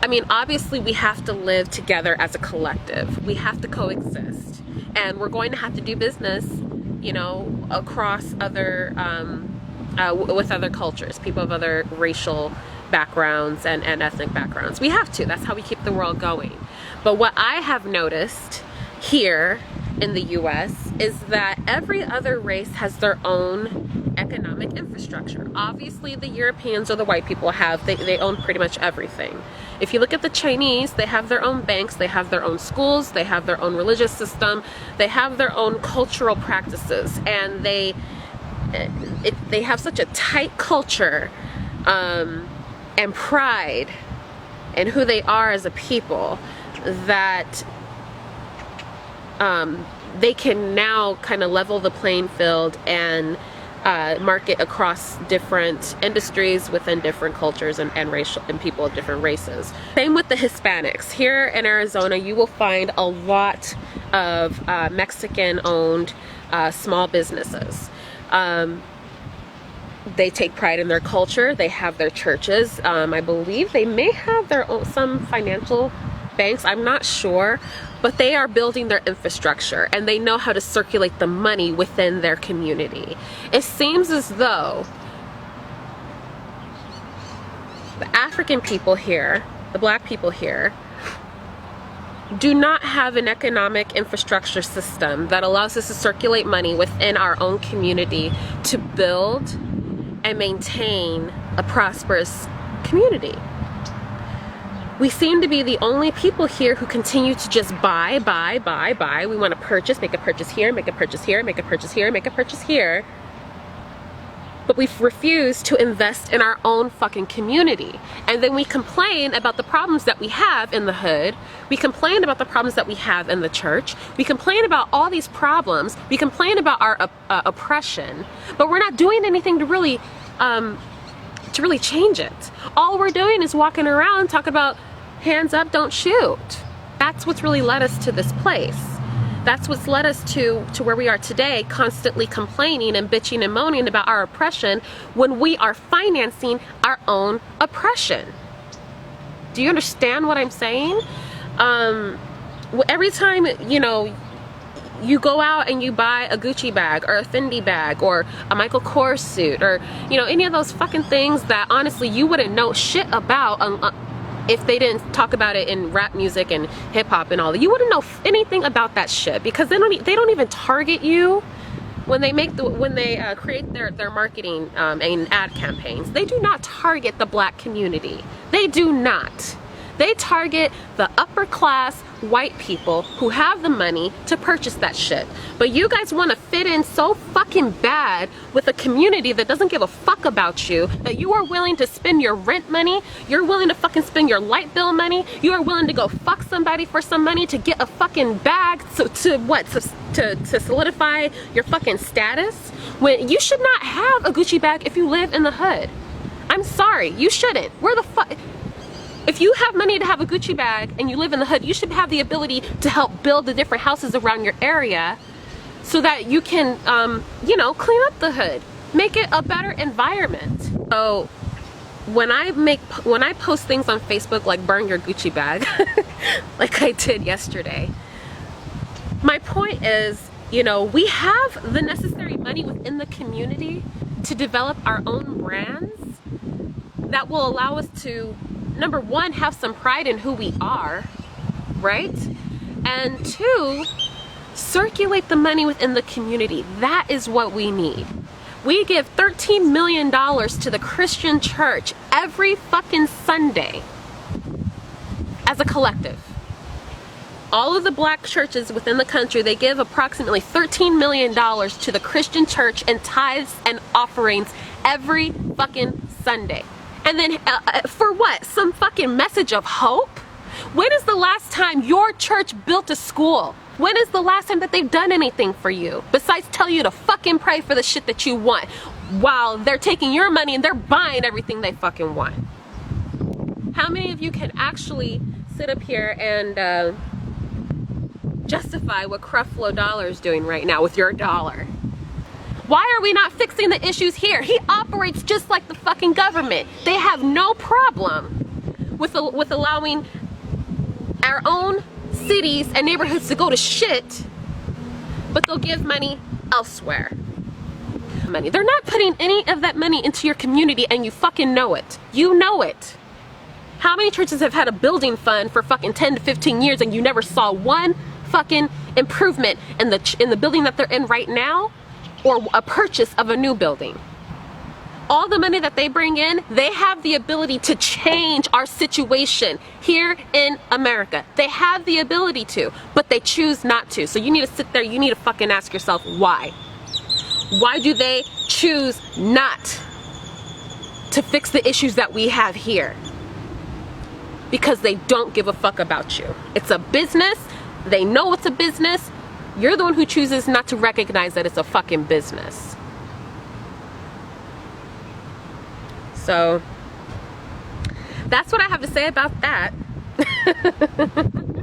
I mean, obviously we have to live together as a collective. We have to coexist. And we're going to have to do business, you know, across other, with other cultures, people of other racial backgrounds and ethnic backgrounds. We have to. That's how we keep the world going. But what I have noticed here in the US is that every other race has their own economic infrastructure. Obviously the Europeans or the white people they own pretty much everything. If you look at the Chinese, they have their own banks, they have their own schools, they have their own religious system, they have their own cultural practices, and they have such a tight culture and pride in who they are as a people that they can now kind of level the playing field and market across different industries within different cultures and racial and people of different races. Same with the Hispanics. Here in Arizona, you will find a lot of Mexican-owned small businesses. They take pride in their culture. They have their churches. I believe they may have their own, some financial banks. I'm not sure, but they are building their infrastructure and they know how to circulate the money within their community. It seems as though the African people here, the black people here, do not have an economic infrastructure system that allows us to circulate money within our own community to build and maintain a prosperous community. We seem to be the only people here who continue to just buy. We want to purchase, make a purchase here, make a purchase here, make a purchase here, make a purchase here. But we refuse to invest in our own fucking community. And then we complain about the problems that we have in the hood. We complain about the problems that we have in the church. We complain about all these problems. We complain about our oppression. But we're not doing anything to really change it. All we're doing is walking around talking about hands up, don't shoot. That's what's really led us to this place. That's what's led us to where we are today, constantly complaining and bitching and moaning about our oppression when we are financing our own oppression. Do you understand what I'm saying? Every time, you know, you go out and you buy a Gucci bag or a Fendi bag or a Michael Kors suit or, you know, any of those fucking things that honestly you wouldn't know shit about if they didn't talk about it in rap music and hip hop and all that. You wouldn't know anything about that shit because they don't even target you when they create their marketing and ad campaigns. They do not target the black community. They do not. They target the upper class white people who have the money to purchase that shit. But you guys want to fit in so fucking bad with a community that doesn't give a fuck about you, that you are willing to spend your rent money, you're willing to fucking spend your light bill money, you are willing to go fuck somebody for some money to get a fucking bag to solidify your fucking status, when you should not have a Gucci bag if you live in the hood. I'm sorry, you shouldn't. Where the fuck? If you have money to have a Gucci bag and you live in the hood, you should have the ability to help build the different houses around your area so that you can, you know, clean up the hood, make it a better environment. So when I post things on Facebook like burn your Gucci bag, like I did yesterday, my point is, you know, we have the necessary money within the community to develop our own brands that will allow us to, number one, have some pride in who we are, right? And two, circulate the money within the community. That is what we need. We give $13 million to the Christian church every fucking Sunday as a collective. All of the black churches within the country, they give approximately $13 million to the Christian church in tithes and offerings every fucking Sunday. And then for what? Some fucking message of hope? When is the last time your church built a school? When is the last time that they've done anything for you besides tell you to fucking pray for the shit that you want while they're taking your money and they're buying everything they fucking want? How many of you can actually sit up here and justify what Creflo Dollar is doing right now with your dollar? Why are we not fixing the issues here? He operates just like the fucking government. They have no problem with allowing our own cities and neighborhoods to go to shit, but they'll give money elsewhere. Money. They're not putting any of that money into your community, and you fucking know it. You know it. How many churches have had a building fund for fucking 10 to 15 years and you never saw one fucking improvement in the building that they're in right now, or a purchase of a new building? All the money that they bring in, they have the ability to change our situation here in America. They have the ability to, but they choose not to. So you need to sit there, you need to fucking ask yourself why. Why do they choose not to fix the issues that we have here? Because they don't give a fuck about you. It's a business. They know it's a business. You're the one who chooses not to recognize that it's a fucking business. So that's what I have to say about that.